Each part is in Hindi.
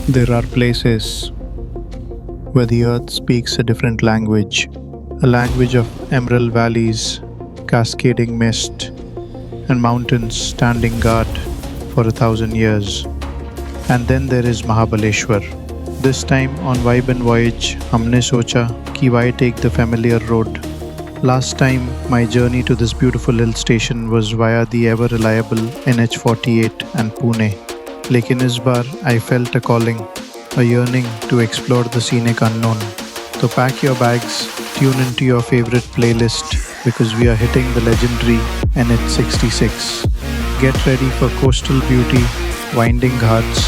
There are places where the earth speaks a different language, a language of emerald valleys, cascading mist, and mountains standing guard for 1,000 years. And then there is Mahabaleshwar. This time on Vibe and Voyage, हमने सोचा कि why take the familiar road. Last time, my journey to this beautiful hill station was via the ever reliable NH48 and Pune. लेकिन इस बार I felt a calling, a yearning to explore the scenic unknown. So pack your bags, tune into your favorite playlist because we are hitting the legendary NH66. Get ready for coastal beauty, winding ghats,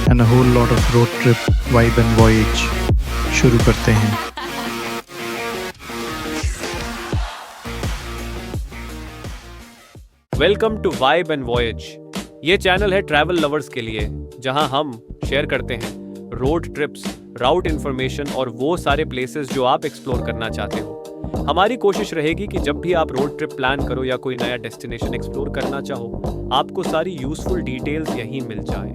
and a whole lot of road trip, vibe and voyage. शुरू करते हैं. Welcome to Vibe and Voyage. ये चैनल है ट्रैवल लवर्स के लिए, जहां हम शेयर करते हैं रोड ट्रिप्स, राउट इन्फॉर्मेशन और वो सारे प्लेसेस जो आप एक्सप्लोर करना चाहते हो। हमारी कोशिश रहेगी कि जब भी आप रोड ट्रिप प्लान करो या कोई नया डेस्टिनेशन एक्सप्लोर करना चाहो, आपको सारी यूजफुल डिटेल्स यहीं मिल जाए।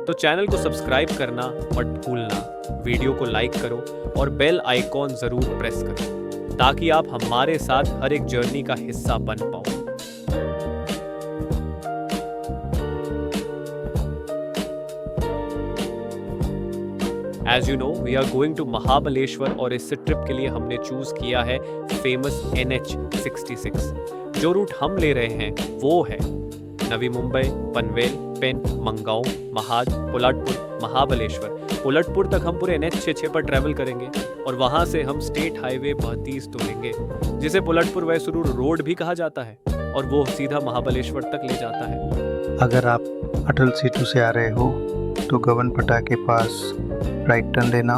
तो चैनल को सब्सक्राइब करना मत भूलना, वीडियो को लाइक करो और बेल आइकॉन जरूर प्रेस करो ताकि आप हमारे साथ हर एक जर्नी का हिस्सा बन पाओ। As you know, we are going to Mahabaleshwar और इस ट्रिप के लिए हमने चूज किया है फेमस NH66। जो रूट हम ले रहे हैं वो है नवी मुंबई, पनवेल, पेन, मंगाओ, महाड, पुलटपुर, महाबलेश्वर। पुलटपुर तक हम पूरे NH66 पर ट्रैवल करेंगे और वहां से हम स्टेट हाईवे 32 तो लेंगे, जिसे पुलटपुर वैसुरु रोड भी कहा जाता है, और वो सीधा महाबलेश्वर तक ले जाता है। अगर आप अटल सेतु से आ रहे हो तो गवनपटा के पास राइट टर्न लेना,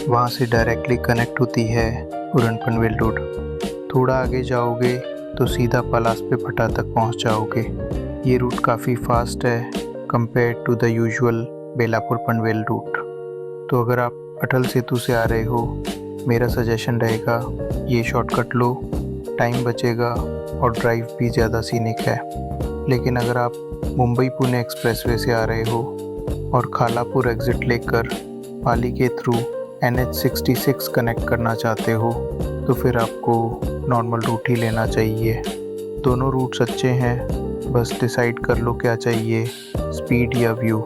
वहाँ से डायरेक्टली कनेक्ट होती है उरण पनवेल रोड। थोड़ा आगे जाओगे तो सीधा पलासपे भटा तक पहुँच जाओगे। ये रूट काफ़ी फास्ट है compare to the usual Belapur Panvel route. तो अगर आप अटल सेतु से आ रहे हो, मेरा सजेशन रहेगा ये शॉर्टकट लो, टाइम बचेगा और ड्राइव भी ज़्यादा सीनिक है। लेकिन अगर आप मुंबई पुणे एक्सप्रेसवे से आ रहे हो और खालापुर एग्ज़िट लेकर पाली के थ्रू NH66 कनेक्ट करना चाहते हो तो फिर आपको नॉर्मल रूट ही लेना चाहिए। दोनों रूट्स अच्छे हैं, बस डिसाइड कर लो क्या चाहिए, स्पीड या व्यू।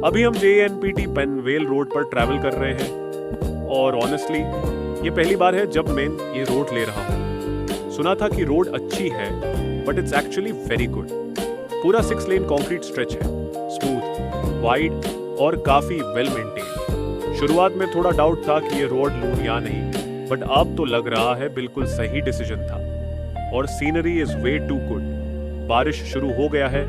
अभी हम JNPT पनवेल रोड पर ट्रैवल कर रहे हैं और ऑनेस्टली ये पहली बार है जब मैं ये रोड ले रहा हूँ। सुना था कि रोड अच्छी है but it's actually very good. पूरा 6 लेन कंक्रीट स्ट्रेच है, स्मूथ, वाइड और काफी वेल मेंटेन। शुरुआत में थोड़ा डाउट था कि ये रोड लूं या नहीं, बट अब तो लग रहा है बिल्कुल सही डिसीजन था। और scenery is way too good. बारिश शुरू हो गया है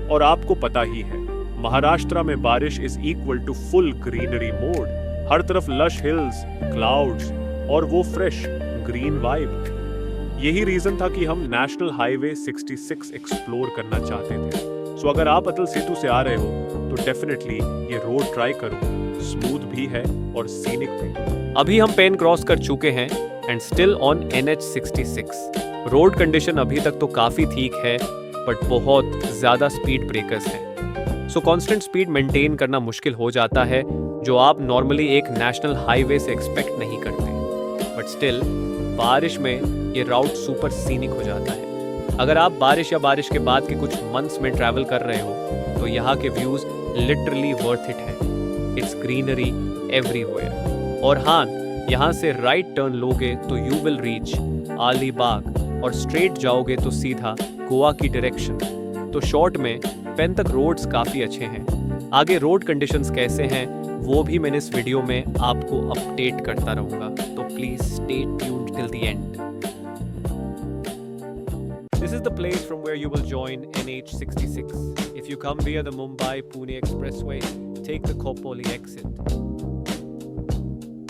और आपको पता ही है महाराष्ट्र में बारिश is equal to full greenery mode. हर तरफ लश हिल्स, क्लाउड्स और वो फ्रेश ग्रीन वाइब। यही रीजन था कि हम नेशनल हाईवे 66 एक्सप्लोर करना चाहते थे। सो अगर आप अटल सेतु से आ रहे हो तो डेफिनेटली ये रोड ट्राई करो, स्मूथ भी है और सीनिक भी। अभी हम पेन क्रॉस कर चुके हैं and still on NH66। Road condition अभी तक तो काफी ठीक है बट बहुत ज्यादा स्पीड ब्रेकर्स हैं, सो कांस्टेंट स्पीड मेंटेन करना मुश्किल हो जाता है, जो आप नॉर्मली एक नेशनल हाईवे से एक्सपेक्ट नहीं करते। बट स्टिल बारिश में ये राउट सुपर सीनिक हो जाता है। अगर आप बारिश या बारिश के बाद के कुछ मंथ्स में ट्रैवल कर रहे हो तो यहाँ के व्यूज लिटरली वर्थ इट है। It's greenery everywhere. और हाँ, यहाँ से राइट टर्न लोगे तो यू विल रीच अलीबाग और स्ट्रेट जाओगे तो सीधा गोवा की डायरेक्शन। तो शॉर्ट में पेन तक रोड्स काफ़ी अच्छे हैं। आगे रोड कंडीशंस कैसे हैं वो भी मैंने इस वीडियो में आपको अपडेट करता रहूँगा, तो please stay tuned till the end. This is the place from where you will join NH66. If you come via the Mumbai-Pune Expressway, take the Khopoli exit.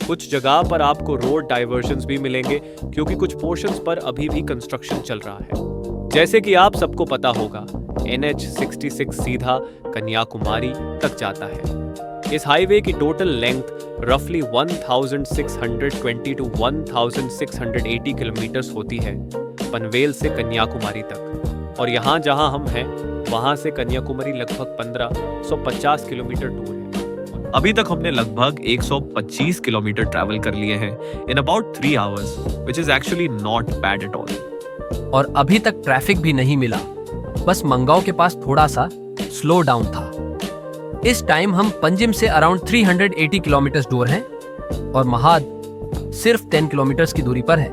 कुछ जगह पर आपको रोड डाइवर्जन्स भी मिलेंगे क्योंकि कुछ पोर्शंस पर अभी भी कंस्ट्रक्शन चल रहा है। जैसे कि आप सबको पता होगा, NH66 सीधा कन्याकुमारी तक जाता है। इस हाईवे की टोटल लेंथ रफली 1620 टू 1680 किलोमीटर्स होती है पनवेल से कन्याकुमारी तक। और यहाँ जहाँ हम हैं वहाँ से कन्याकुमारी लगभग 1550 किलोमीटर दूर है। अभी तक हमने लगभग 125 किलोमीटर ट्रैवल कर लिए हैं in about 3 hours, which is actually not bad at all. और अभी तक ट्रैफिक भी नहीं मिला, बस मंगाओ के पास थोड़ा सा स्लो डाउन था। इस टाइम हम पंजिम से अराउंड 380 किलोमीटर दूर हैं और महाद सिर्फ 10 किलोमीटर की दूरी पर है।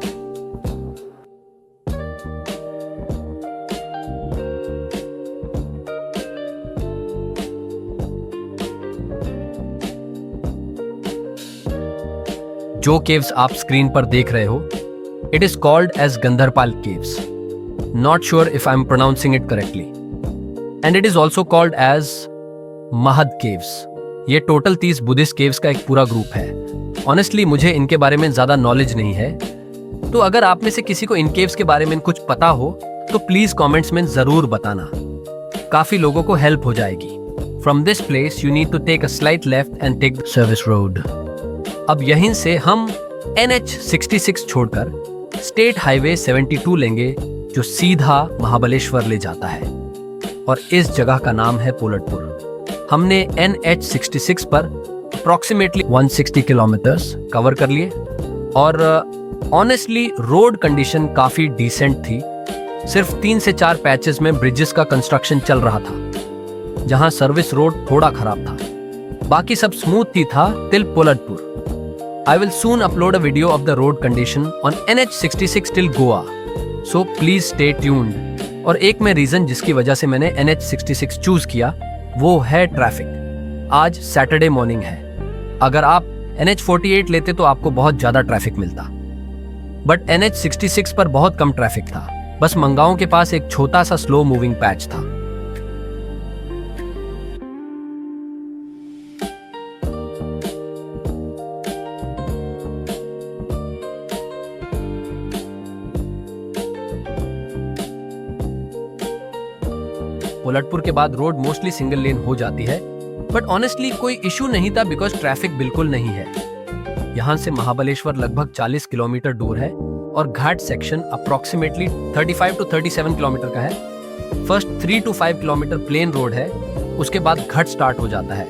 जो केव्स आप स्क्रीन पर देख रहे हो, it is called as Gandharpale caves. Not sure if I am pronouncing it correctly. And it is also called as Mahad caves. ये टोटल 30 बुद्धिस्ट केव्स का एक पूरा ग्रुप है। ऑनेस्टली मुझे इनके बारे में ज्यादा नॉलेज नहीं है, तो अगर आप में से किसी को इन केव्स के बारे में कुछ पता हो तो प्लीज कमेंट्स में जरूर बताना, काफी लोगों को हेल्प हो जाएगी। From this place you need to take a slight left and take service road. अब यहीं से हम NH66 छोड़कर स्टेट हाईवे 72 लेंगे जो सीधा महाबलेश्वर ले जाता है, और इस जगह का नाम है पोलटपुर। हमने NH66 पर अप्रॉक्सीमेटली 160 किलोमीटर्स कवर कर लिए और ऑनेस्टली रोड कंडीशन काफी डिसेंट थी। सिर्फ 3 से 4 पैचेस में ब्रिजेस का कंस्ट्रक्शन चल रहा था, जहां सर्विस रोड थोड़ा खराब था, बाकी सब स्मूथ ही था till पोलटपुर। I will soon upload a video of the road condition on NH66 till Goa, so please stay tuned। और एक में रीजन जिसकी वजह से मैंने NH66 चूज किया वो है ट्रैफिक। आज सैटरडे मॉर्निंग है, अगर आप NH48 लेते तो आपको बहुत ज्यादा ट्रैफिक मिलता, बट NH66 पर बहुत कम ट्रैफिक था। बस मंगाओं के पास एक छोटा सा स्लो मूविंग पैच था। पोलटपुर के बाद रोड मोस्टली सिंगल लेन हो जाती है, बट ऑनेस्टली कोई इशू नहीं था बिकॉज ट्रैफिक बिल्कुल नहीं है। यहाँ से महाबलेश्वर लगभग 40 किलोमीटर दूर है और ghat section approximately 35 to 37 kilometre का है। First 3 to 5 kilometre plain road है, उसके बाद घाट स्टार्ट हो जाता है।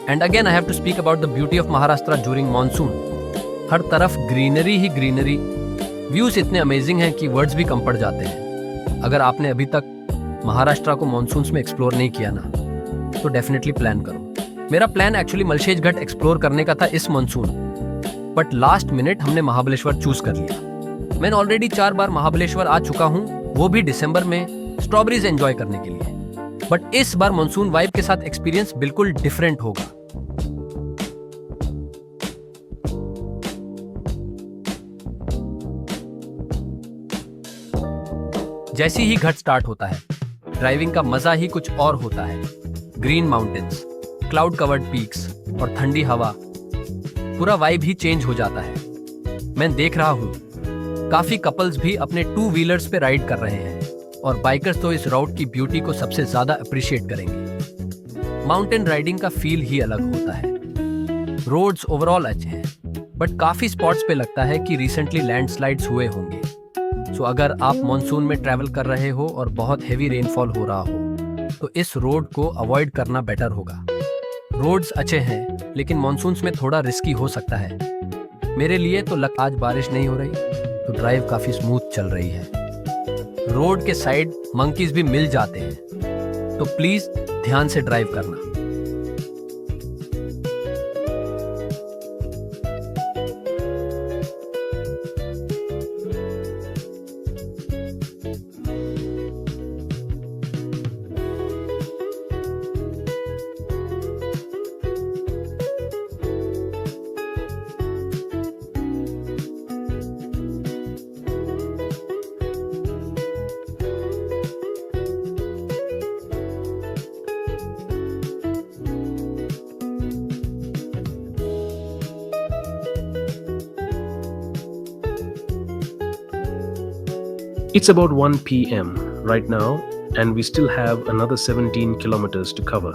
And again I have to speak about the beauty of Maharashtra during monsoon. हर तरफ ग्रीनरी ही ग्रीनरी, व्यूज इतने अमेजिंग हैं कि वर्ड्स भी कम पड़ जाते हैं। अगर आपने अभी तक महाराष्ट्र को मॉनसून्स में एक्सप्लोर नहीं किया ना, तो डेफिनेटली प्लान करो। मेरा प्लान एक्चुअली मलशेज घाट एक्सप्लोर करने का था इस मॉनसून, बट लास्ट मिनट हमने महाबलेश्वर चूज कर लिया। मैंने ऑलरेडी 4 बार महाबलेश्वर आ चुका हूँ, वो भी दिसंबर में स्ट्रॉबेरीज एंजॉय करने के लिए, बट इस बार मॉनसून वाइब के साथ एक्सपीरियंस बिल्कुल डिफरेंट होगा। जैसे ही घाट स्टार्ट होता है, ड्राइविंग का मजा ही कुछ और होता है। Green mountains, cloud covered peaks और ठंडी हवा, पूरा वाइब ही चेंज हो जाता है। मैं देख रहा हूँ काफी कपल्स भी अपने 2 व्हीलर्स पे राइड कर रहे हैं, और बाइकर्स तो इस राउट की ब्यूटी को सबसे ज्यादा अप्रिशिएट करेंगे। माउंटेन राइडिंग का फील ही अलग होता है। रोड्स ओवरऑल अच्छे हैं, बट काफी स्पॉट्स पे लगता है कि रिसेंटली लैंडस्लाइड्स हुए होंगे। सो अगर आप मॉनसून में ट्रैवल कर रहे हो और बहुत हेवी रेनफॉल हो रहा हो, तो इस रोड को अवॉइड करना बेटर होगा। रोड्स अच्छे हैं, लेकिन मॉनसून्स में थोड़ा रिस्की हो सकता है। मेरे लिए तो आज बारिश नहीं हो रही, तो ड्राइव काफी स्मूथ चल रही है। रोड के साइड मंकीज भी मिल जाते हैं, तो प्लीज ध्यान से ड्राइव करना। It's about 1 p.m. right now, and we still have another 17 kilometers to cover.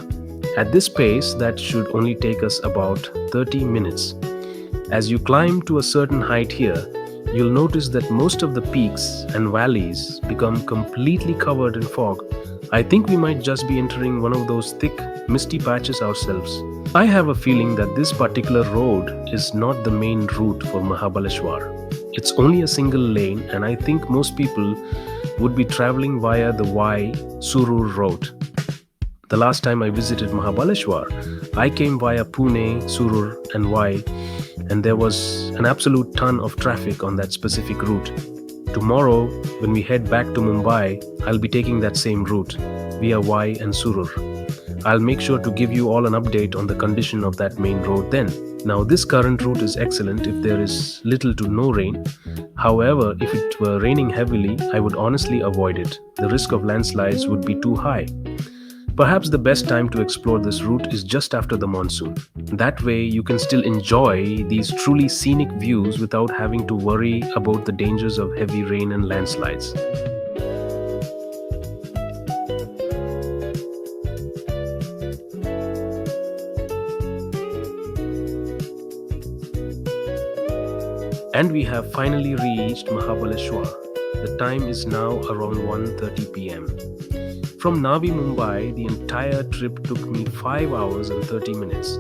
At this pace, that should only take us about 30 minutes. As you climb to a certain height here, you'll notice that most of the peaks and valleys become completely covered in fog. I think we might just be entering one of those thick, misty patches ourselves. I have a feeling that this particular road is not the main route for Mahabaleshwar. It's only a single lane, and I think most people would be traveling via the Y Surur road. The last time I visited Mahabaleshwar, I came via Pune, Surur, and Y, and there was an absolute ton of traffic on that specific route. Tomorrow, when we head back to Mumbai, I'll be taking that same route via Y and Surur. I'll make sure to give you all an update on the condition of that main road then. Now, this current route is excellent if there is little to no rain. However, if it were raining heavily, I would honestly avoid it. The risk of landslides would be too high. Perhaps the best time to explore this route is just after the monsoon. That way, you can still enjoy these truly scenic views without having to worry about the dangers of heavy rain and landslides. And we have finally reached Mahabaleshwar. The time is now around 1:30 p.m. From Navi Mumbai, the entire trip took me 5 hours and 30 minutes,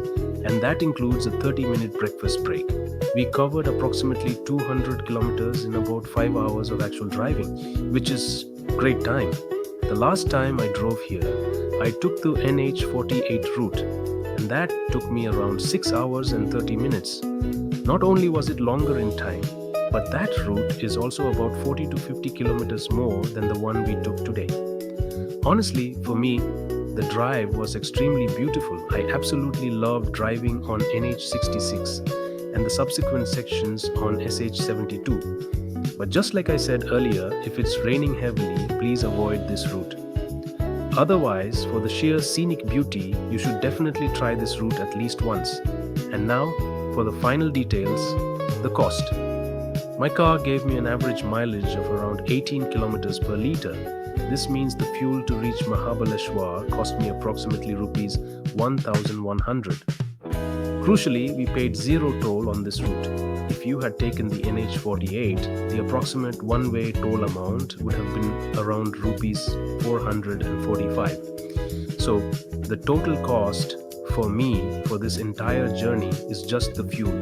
and that includes a 30-minute breakfast break. We covered approximately 200 kilometers in about 5 hours of actual driving, which is great time. The last time I drove here, I took the NH48 route, and that took me around 6 hours and 30 minutes. Not only was it longer in time, but that route is also about 40 to 50 kilometers more than the one we took today. Honestly, for me, the drive was extremely beautiful. I absolutely loved driving on NH66 and the subsequent sections on SH72. But just like I said earlier, if it's raining heavily, please avoid this route. Otherwise, for the sheer scenic beauty, you should definitely try this route at least once. And now, for the final details, the cost. My car gave me an average mileage of around 18 kilometers per liter. This means the fuel to reach Mahabaleshwar cost me approximately rupees 1,100. Crucially, we paid zero toll on this route. If you had taken the NH48, the approximate one-way toll amount would have been around rupees 445. So, the total cost for me for this entire journey is just the fuel.